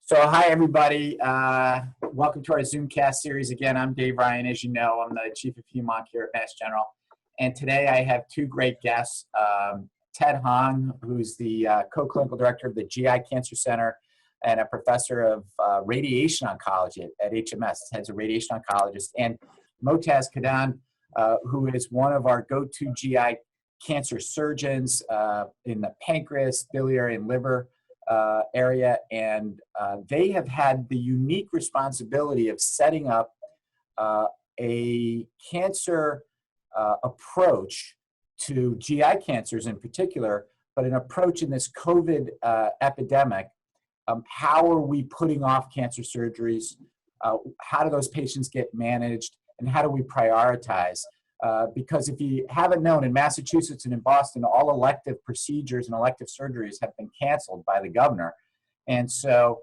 So hi, everybody. Welcome to our Zoomcast series. Again, I'm Dave Ryan. As you know, I'm the Chief of Hemonc here at Mass General. And today I have two great guests, Ted Hong, who's the Co-Clinical Director of the GI Cancer Center and a Professor of Radiation Oncology at HMS. Ted's a radiation oncologist. And Motaz Qadan, who is one of our go-to GI cancer surgeons in the pancreas, biliary, and liver area, and they have had the unique responsibility of setting up a cancer approach to GI cancers in particular, but an approach in this COVID epidemic. How are we putting off cancer surgeries? How do those patients get managed? And how do we prioritize? Because if you haven't known, in Massachusetts and in Boston, all elective procedures and elective surgeries have been canceled by the governor. And so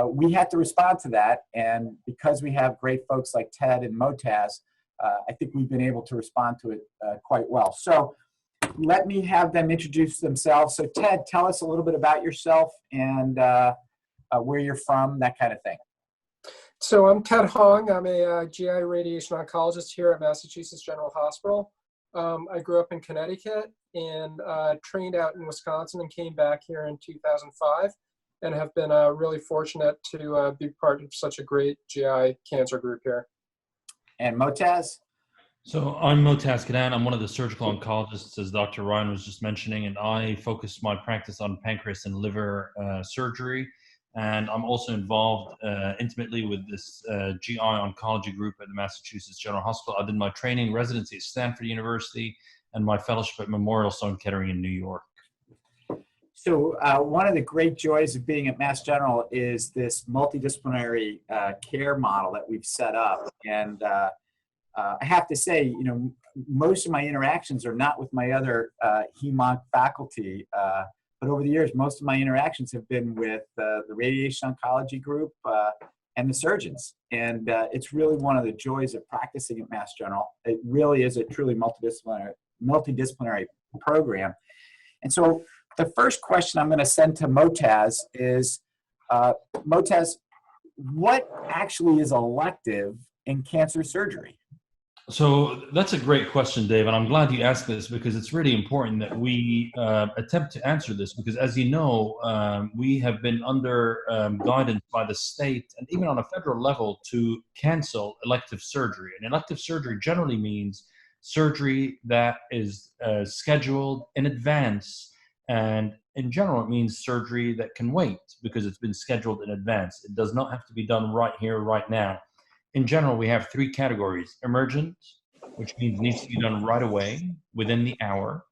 we had to respond to that. And because we have great folks like Ted and Motaz, I think we've been able to respond to it quite well. So let me have them introduce themselves. So Ted, tell us a little bit about yourself and where you're from, that kind of thing. So I'm Ted Hong. I'm a GI radiation oncologist here at Massachusetts General Hospital. I grew up in Connecticut and trained out in Wisconsin and came back here in 2005 and have been really fortunate to be part of such a great GI cancer group here. And Motaz? So I'm Motaz Qadan. I'm one of the surgical oncologists, as Dr. Ryan was just mentioning, and I focus my practice on pancreas and liver surgery. And I'm also involved intimately with this GI oncology group at the Massachusetts General Hospital. I did my training residency at Stanford University and my fellowship at Memorial Sloan Kettering in New York. So one of the great joys of being at Mass General is this multidisciplinary care model that we've set up. And I have to say, you know, most of my interactions are not with my other hemonc faculty, but over the years, most of my interactions have been with the radiation oncology group and the surgeons. And it's really one of the joys of practicing at Mass General. It really is a truly multidisciplinary program. And so the first question I'm going to send to Motaz is, Motaz, what actually is elective in cancer surgery? So that's a great question, Dave, and I'm glad you asked this because it's really important that we attempt to answer this because, as you know, we have been under guidance by the state and even on a federal level to cancel elective surgery. And elective surgery generally means surgery that is scheduled in advance, and in general, it means surgery that can wait because it's been scheduled in advance. It does not have to be done right here, right now. In general, we have three categories: emergent, which means needs to be done right away, within the hour.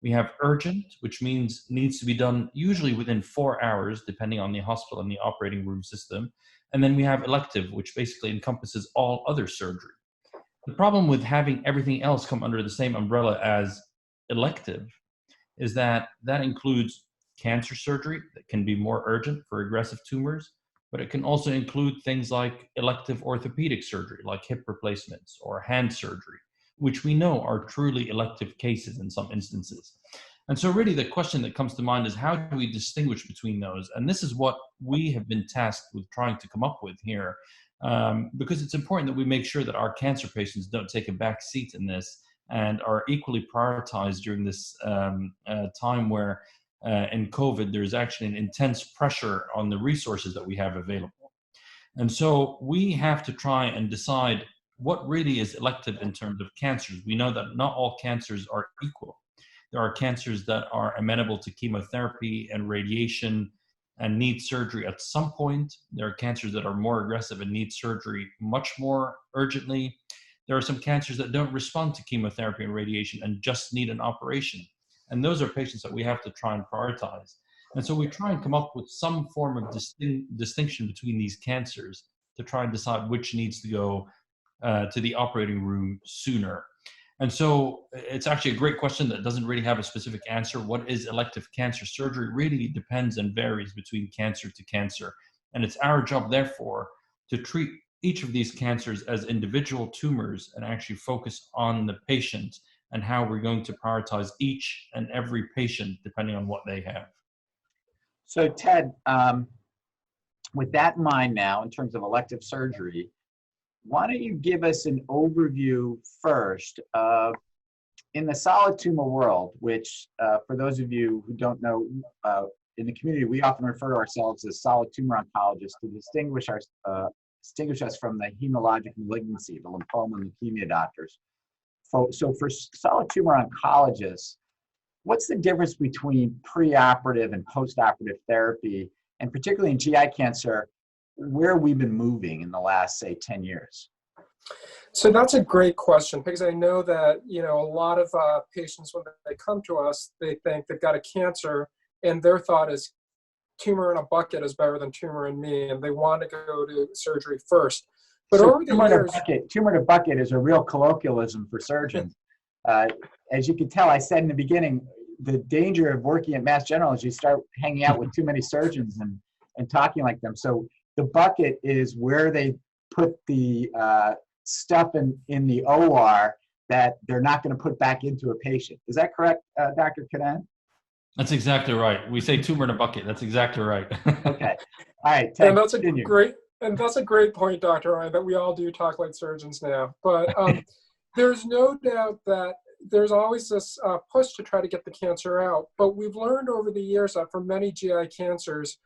We have urgent, which means needs to be done usually within 4 hours, depending on the hospital and the operating room system. And then we have elective, which basically encompasses all other surgery. The problem with having everything else come under the same umbrella as elective is that that includes cancer surgery that can be more urgent for aggressive tumors, but it can also include things like elective orthopedic surgery, like hip replacements or hand surgery, which we know are truly elective cases in some instances. And so really the question that comes to mind is, how do we distinguish between those? And this is what we have been tasked with trying to come up with here, because it's important that we make sure that our cancer patients don't take a back seat in this and are equally prioritized during this time where in COVID, there's actually an intense pressure on the resources that we have available. And so we have to try and decide what really is elective in terms of cancers. We know that not all cancers are equal. There are cancers that are amenable to chemotherapy and radiation and need surgery at some point. There are cancers that are more aggressive and need surgery much more urgently. There are some cancers that don't respond to chemotherapy and radiation and just need an operation. And those are patients that we have to try and prioritize. And so we try and come up with some form of distinction between these cancers to try and decide which needs to go to the operating room sooner. And so it's actually a great question that doesn't really have a specific answer. What is elective cancer surgery really depends and varies between cancer to cancer. And it's our job, therefore, to treat each of these cancers as individual tumors and actually focus on the patient and how we're going to prioritize each and every patient depending on what they have. So Ted, with that in mind now, in terms of elective surgery, why don't you give us an overview first of, in the solid tumor world, which for those of you who don't know, in the community, we often refer to ourselves as solid tumor oncologists to distinguish us from the hematologic malignancy, the lymphoma and leukemia doctors. So for solid tumor oncologists, what's the difference between preoperative and postoperative therapy, and particularly in GI cancer, where we've been moving in the last, say, 10 years? So that's a great question, because I know that, you know, a lot of patients, when they come to us, they think they've got a cancer, and their thought is tumor in a bucket is better than tumor in me, and they want to go to surgery first. But so over the years, tumor to bucket is a real colloquialism for surgeons. As you can tell, I said in the beginning, the danger of working at Mass General is you start hanging out with too many surgeons and talking like them. So the bucket is where they put the stuff in the OR that they're not going to put back into a patient. Is that correct, Dr. Qadan? That's exactly right. We say tumor in a bucket. That's exactly right. Okay. All right. Ted, and that's continue. a great point, Dr. Ryan, that we all do talk like surgeons now. But there's no doubt that there's always this push to try to get the cancer out. But we've learned over the years that for many GI cancers,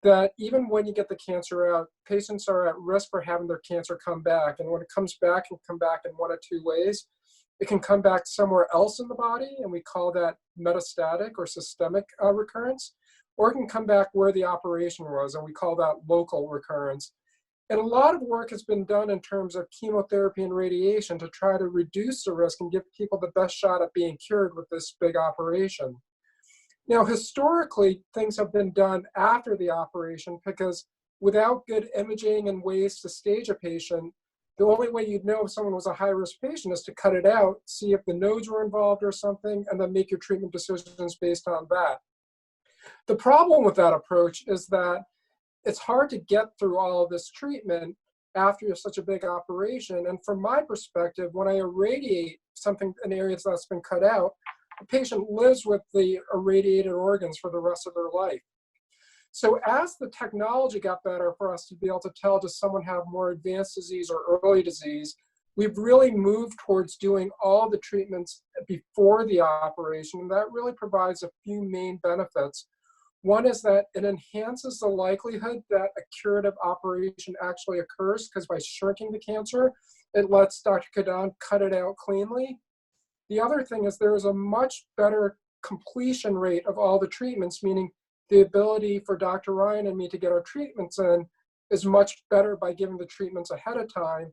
that even when you get the cancer out, patients are at risk for having their cancer come back. And when it comes back, it can come back in one of two ways. It can come back somewhere else in the body, and we call that metastatic or systemic recurrence, or it can come back where the operation was, and we call that local recurrence. And a lot of work has been done in terms of chemotherapy and radiation to try to reduce the risk and give people the best shot at being cured with this big operation. Now, historically, things have been done after the operation, because without good imaging and ways to stage a patient, the only way you'd know if someone was a high-risk patient is to cut it out, see if the nodes were involved or something, and then make your treatment decisions based on that. The problem with that approach is that it's hard to get through all of this treatment after you're such a big operation. And from my perspective, when I irradiate something in areas that's been cut out, the patient lives with the irradiated organs for the rest of their life. So as the technology got better for us to be able to tell, does someone have more advanced disease or early disease, we've really moved towards doing all the treatments before the operation. And that really provides a few main benefits. One is that it enhances the likelihood that a curative operation actually occurs, because by shrinking the cancer, it lets Dr. Qadan cut it out cleanly. The other thing is there is a much better completion rate of all the treatments, meaning the ability for Dr. Ryan and me to get our treatments in is much better by giving the treatments ahead of time.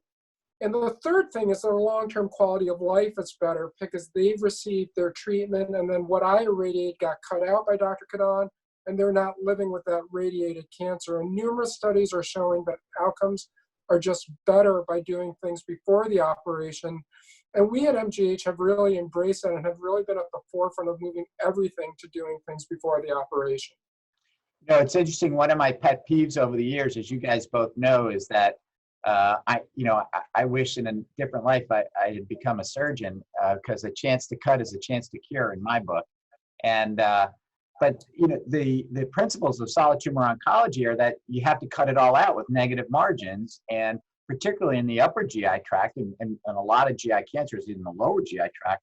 And the third thing is their long-term quality of life is better, because they've received their treatment, and then what I irradiate got cut out by Dr. Qadan, and they're not living with that radiated cancer. And numerous studies are showing that outcomes are just better by doing things before the operation. And we at MGH have really embraced that and have really been at the forefront of moving everything to doing things before the operation. You know, it's interesting. One of my pet peeves over the years, as you guys both know, is that I wish in a different life I had become a surgeon, because a chance to cut is a chance to cure in my book. And but you know, the principles of solid tumor oncology are that you have to cut it all out with negative margins, and particularly in the upper GI tract and a lot of GI cancers in the lower GI tract,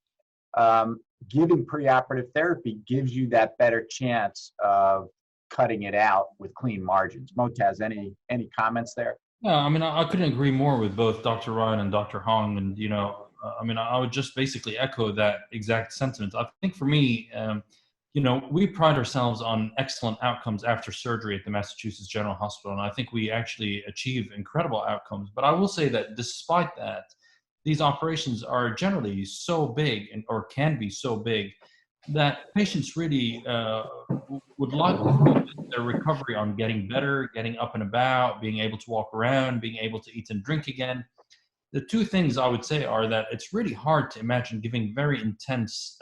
giving preoperative therapy gives you that better chance of cutting it out with clean margins. Motaz, any comments there? Yeah, I mean, I couldn't agree more with both Dr. Ryan and Dr. Hong. And, you know, I mean, I would just basically echo that exact sentiment. I think for me, you know, we pride ourselves on excellent outcomes after surgery at the Massachusetts General Hospital. And I think we actually achieve incredible outcomes. But I will say that despite that, these operations are generally so big or can be so big that patients really would like to focus their recovery on getting better, getting up and about, being able to walk around, being able to eat and drink again. The two things I would say are that it's really hard to imagine giving very intense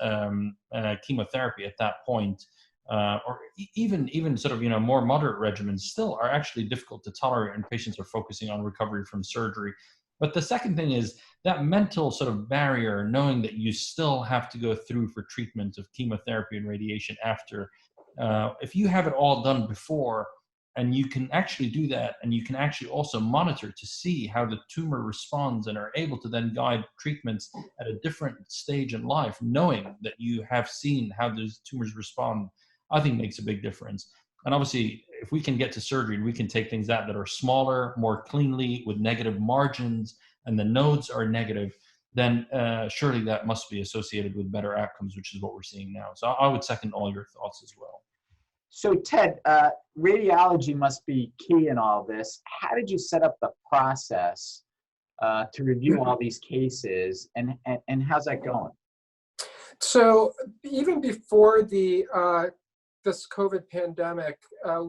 chemotherapy at that point, or even sort of, you know, more moderate regimens still are actually difficult to tolerate, and patients are focusing on recovery from surgery. But the second thing is that mental sort of barrier, knowing that you still have to go through for treatment of chemotherapy and radiation after. If you have it all done before, And you can actually do that, and you can actually also monitor to see how the tumor responds and are able to then guide treatments at a different stage in life, knowing that you have seen how those tumors respond, I think makes a big difference. And obviously, if we can get to surgery and we can take things out that are smaller, more cleanly, with negative margins, and the nodes are negative, then surely that must be associated with better outcomes, which is what we're seeing now. So I would second all your thoughts as well. So Ted, radiology must be key in all this. How did you set up the process to review all these cases, and how's that going? So even before this COVID pandemic,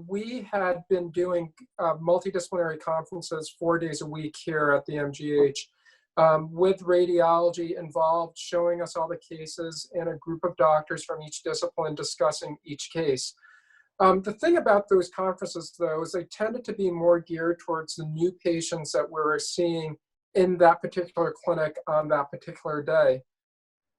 we had been doing multidisciplinary conferences 4 days a week here at the MGH, with radiology involved, showing us all the cases, and a group of doctors from each discipline discussing each case. The thing about those conferences, though, is they tended to be more geared towards the new patients that we were seeing in that particular clinic on that particular day.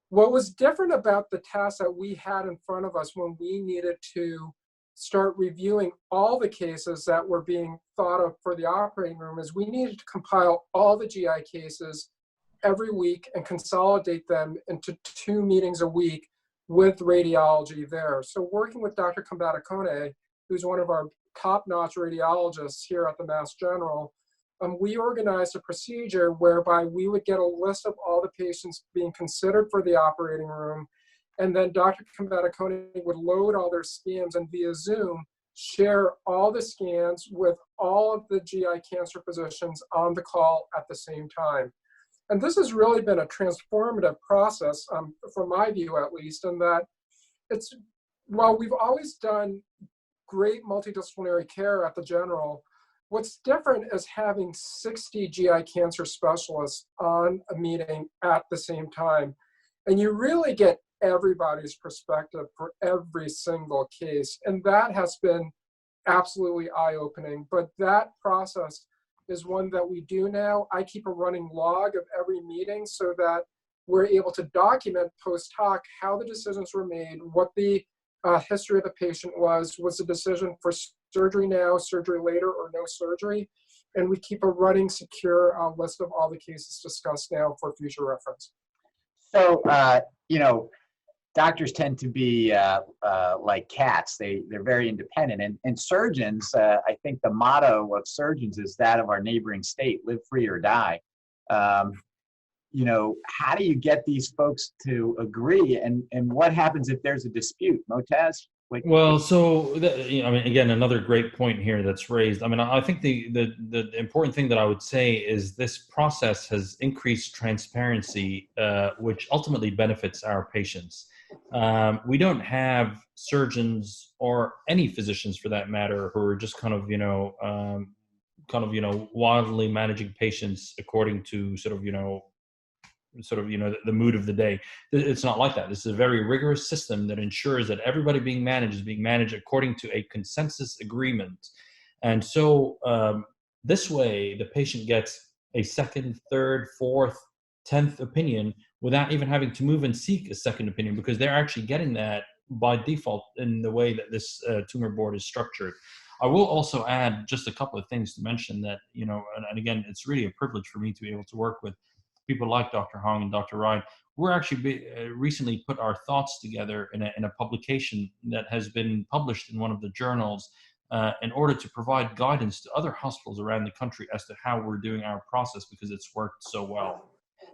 What was different about the task that we had in front of us when we needed to start reviewing all the cases that were being thought of for the operating room is we needed to compile all the GI cases every week and consolidate them into 2 meetings a week with radiology there. So working with Dr. Qadan, who's one of our top-notch radiologists here at the Mass General, we organized a procedure whereby we would get a list of all the patients being considered for the operating room, and then Dr. Qadan would load all their scans and via Zoom share all the scans with all of the GI cancer physicians on the call at the same time. And this has really been a transformative process, from my view at least, in that while we've always done great multidisciplinary care at the General, what's different is having 60 GI cancer specialists on a meeting at the same time. And you really get everybody's perspective for every single case. And that has been absolutely eye-opening. But that process is one that we do now. I keep a running log of every meeting so that we're able to document post hoc how the decisions were made, what the history of the patient was the decision for surgery now, surgery later, or no surgery. And we keep a running secure list of all the cases discussed now for future reference. So, doctors tend to be like cats. They're very independent. And surgeons, I think the motto of surgeons is that of our neighboring state, live free or die. How do you get these folks to agree? And what happens if there's a dispute? Motaz? Well, so again, another great point here that's raised. I think the important thing that I would say is this process has increased transparency, which ultimately benefits our patients. We don't have surgeons or any physicians, for that matter, who are just wildly managing patients according to the mood of the day. It's not like that. This is a very rigorous system that ensures that everybody being managed is being managed according to a consensus agreement. And so this way, the patient gets a second, third, fourth, 10th opinion without even having to move and seek a second opinion, because they're actually getting that by default in the way that this tumor board is structured. I will also add just a couple of things to mention that, and again, it's really a privilege for me to be able to work with people like Dr. Hong and Dr. Ryan. We're actually recently put our thoughts together in a publication that has been published in one of the journals in order to provide guidance to other hospitals around the country as to how we're doing our process, because it's worked so well.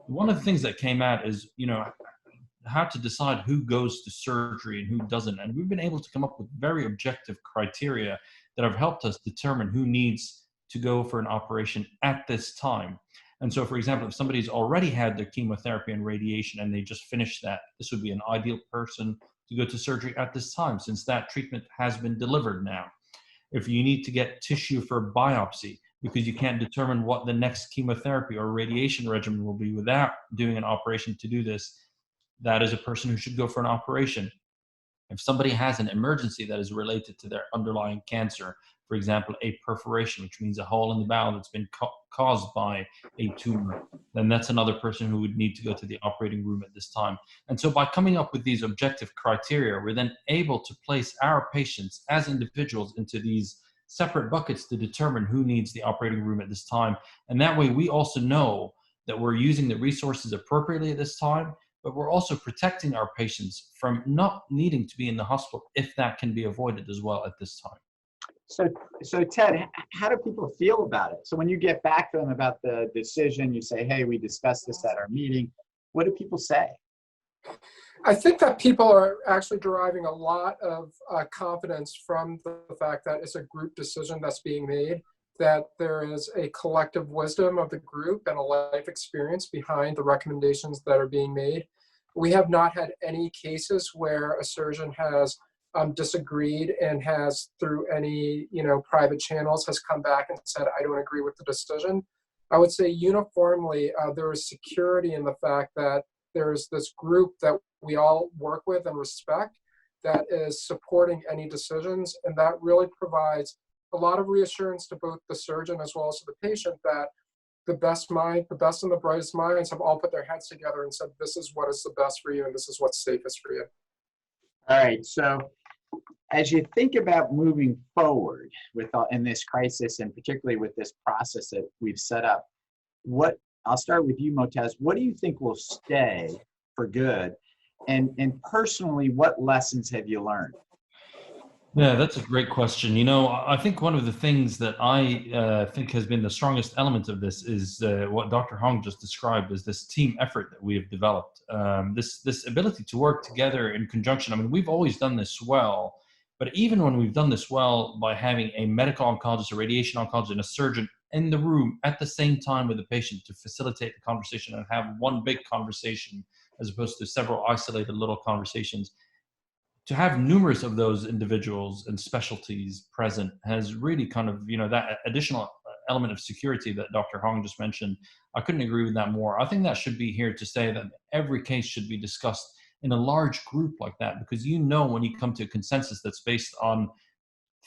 One of the things that came out is, how to decide who goes to surgery and who doesn't. And we've been able to come up with very objective criteria that have helped us determine who needs to go for an operation at this time. And so, for example, if somebody's already had their chemotherapy and radiation and they just finished that, this would be an ideal person to go to surgery at this time, since that treatment has been delivered now. If you need to get tissue for biopsy because you can't determine what the next chemotherapy or radiation regimen will be without doing an operation to do this, that is a person who should go for an operation. If somebody has an emergency that is related to their underlying cancer, for example, a perforation, which means a hole in the bowel that's been caused by a tumor, then that's another person who would need to go to the operating room at this time. And so by coming up with these objective criteria, we're then able to place our patients as individuals into these separate buckets to determine who needs the operating room at this time. And that way we also know that we're using the resources appropriately at this time, but we're also protecting our patients from not needing to be in the hospital if that can be avoided as well at this time. So Ted, how do people feel about it? So when you get back to them about the decision, you say, hey, we discussed this at our meeting. What do people say? I think that people are actually deriving a lot of confidence from the fact that it's a group decision that's being made, that there is a collective wisdom of the group and a life experience behind the recommendations that are being made. We have not had any cases where a surgeon has disagreed and has, through any private channels, has come back and said, I don't agree with the decision. I would say uniformly there is security in the fact that there's this group that we all work with and respect that is supporting any decisions, and that really provides a lot of reassurance to both the surgeon as well as to the patient that the best and the brightest minds have all put their heads together and said, this is what is the best for you and this is what's safest for you. All right, so as you think about moving forward in this crisis, and particularly with this process that we've set up, I'll start with you, Motaz. What do you think will stay for good? And personally, what lessons have you learned? Yeah, that's a great question. I think one of the things that I think has been the strongest element of this is what Dr. Hong just described as this team effort that we have developed. This ability to work together in conjunction. I mean, we've always done this well, but even when we've done this well by having a medical oncologist, a radiation oncologist, and a surgeon in the room at the same time with the patient to facilitate the conversation and have one big conversation as opposed to several isolated little conversations, to have numerous of those individuals and specialties present has really kind of, that additional element of security that Dr. Hong just mentioned. I couldn't agree with that more. I think that should be here to stay, that every case should be discussed in a large group like that, because when you come to a consensus that's based on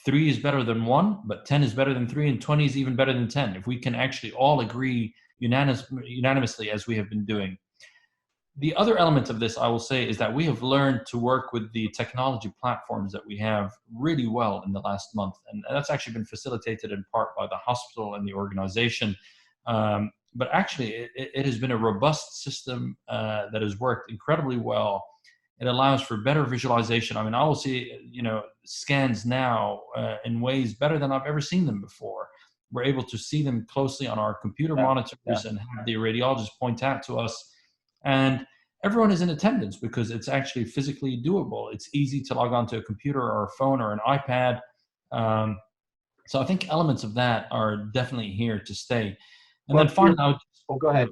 3 is better than 1, but 10 is better than 3, and 20 is even better than 10. If we can actually all agree unanimously as we have been doing. The other element of this, I will say, is that we have learned to work with the technology platforms that we have really well in the last month. And that's actually been facilitated in part by the hospital and the organization. But actually, it has been a robust system that has worked incredibly well. It allows for better visualization. I mean, I will see, scans now in ways better than I've ever seen them before. We're able to see them closely on our computer monitors and have the radiologist point out to us. And everyone is in attendance because it's actually physically doable. It's easy to log onto a computer or a phone or an iPad. So I think elements of that are definitely here to stay. And then finally, go ahead.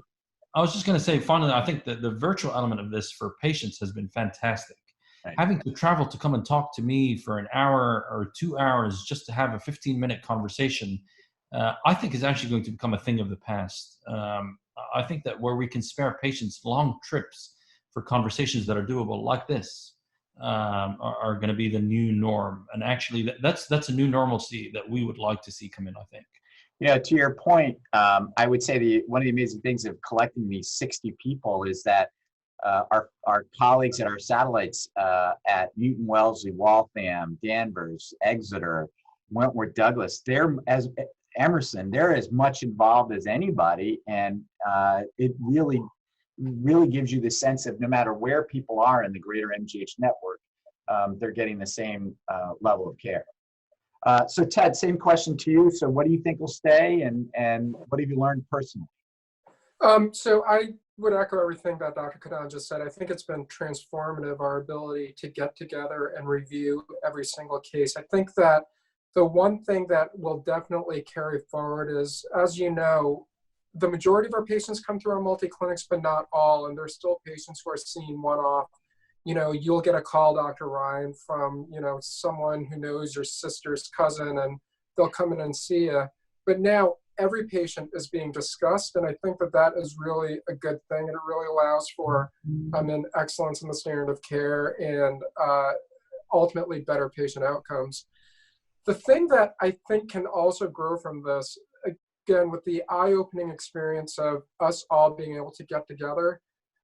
I was just going to say, finally, I think that the virtual element of this for patients has been fantastic. Right. Having to travel to come and talk to me for an hour or 2 hours just to have a 15-minute conversation, I think is actually going to become a thing of the past. I think that where we can spare patients long trips for conversations that are doable like this are going to be the new norm. And actually, that's a new normalcy that we would like to see come in, I think. To your point, I would say one of the amazing things of collecting these 60 people is that our colleagues at our satellites at Newton Wellesley, Waltham, Danvers, Exeter, Wentworth Douglas, Emerson, they're as much involved as anybody, and it really gives you the sense of no matter where people are in the greater MGH network, they're getting the same level of care. So Ted, same question to you. So what do you think will stay, and what have you learned personally? So I would echo everything that Dr. Qadan just said. I think it's been transformative, our ability to get together and review every single case. I think that the one thing that will definitely carry forward is, as you know, the majority of our patients come through our multi-clinics, but not all, and there's still patients who are seen one-off. You'll get a call, Dr. Ryan, from, someone who knows your sister's cousin, and they'll come in and see you. But now every patient is being discussed, and I think that is really a good thing, and it really allows for an excellence in the standard of care and ultimately better patient outcomes. The thing that I think can also grow from this, again, with the eye-opening experience of us all being able to get together,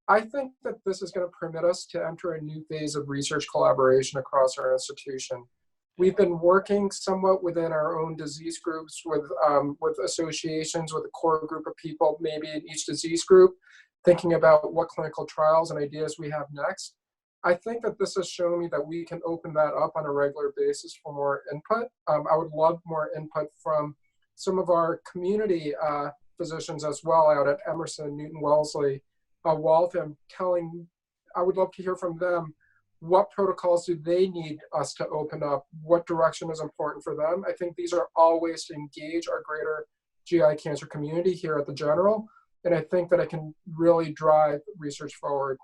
I think that this is going to permit us to enter a new phase of research collaboration across our institution. We've been working somewhat within our own disease groups with associations, with a core group of people, maybe in each disease group, thinking about what clinical trials and ideas we have next. I think that this has shown me that we can open that up on a regular basis for more input. I would love more input from some of our community physicians as well out at Emerson, Newton Wellesley, Waltham, I would love to hear from them. What protocols do they need us to open up? What direction is important for them? I think these are all ways to engage our greater GI cancer community here at the General. And I think that it can really drive research forward.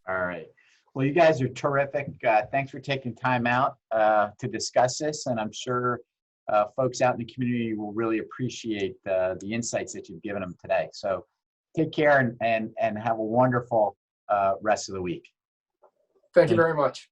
All right. Well, you guys are terrific. Thanks for taking time out to discuss this. And I'm sure folks out in the community will really appreciate the insights that you've given them today. So take care and have a wonderful rest of the week. Thank you very much.